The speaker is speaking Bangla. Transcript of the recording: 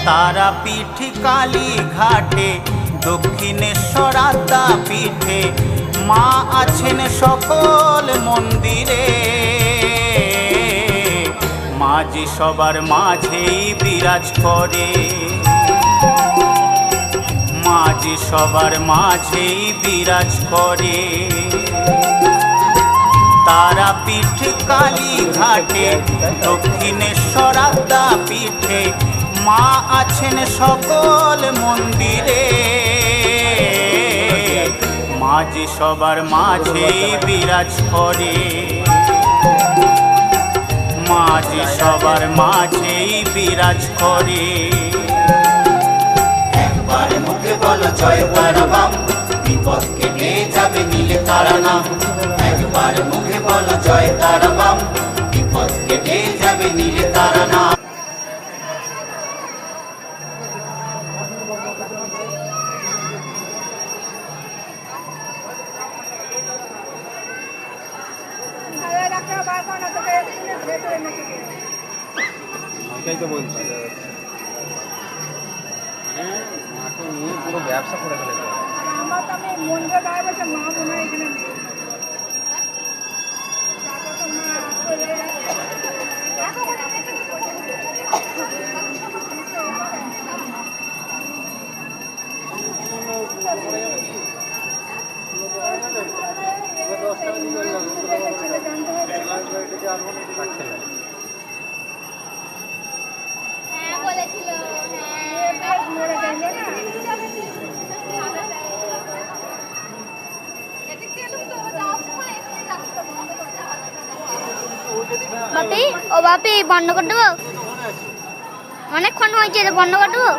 তারাপীঠ কালী ঘাটে দক্ষিণেশ্বর আদ্যাপীঠে মা আছেন সকল মন্দিরে। মা যে সবার মাঝেই বিরাজ করে, মা যে সবার মাঝেই বিরাজ করে। তারাপীঠ কালী ঘাটে দক্ষিণেশ্বর আদ্যাপীঠে মা আছেন সকল মন্দিরে। মা যে সবার মাঝেই বিরাজ করে, মা যে সবার মাঝেই বিরাজ করে। একবার মুখে বলো জয় তারা বাম, বিপদ কেটে যাবে নীলে তারা নাম। একবার মুখে বলো জয় তারা বাম, বিপদ কেটে যাবে নীলে তারা নাম। পুরো ব্যবসা করে ফেলে আমার তো আমি মনটা গায়ে বসে মা মনে হয় এখানে নেই। হ্যাঁ বলেছিল, বাপি ও বাপি বন্ধ করে দেবো, অনেকক্ষণ হয়েছে বন্ধ করে দেবো।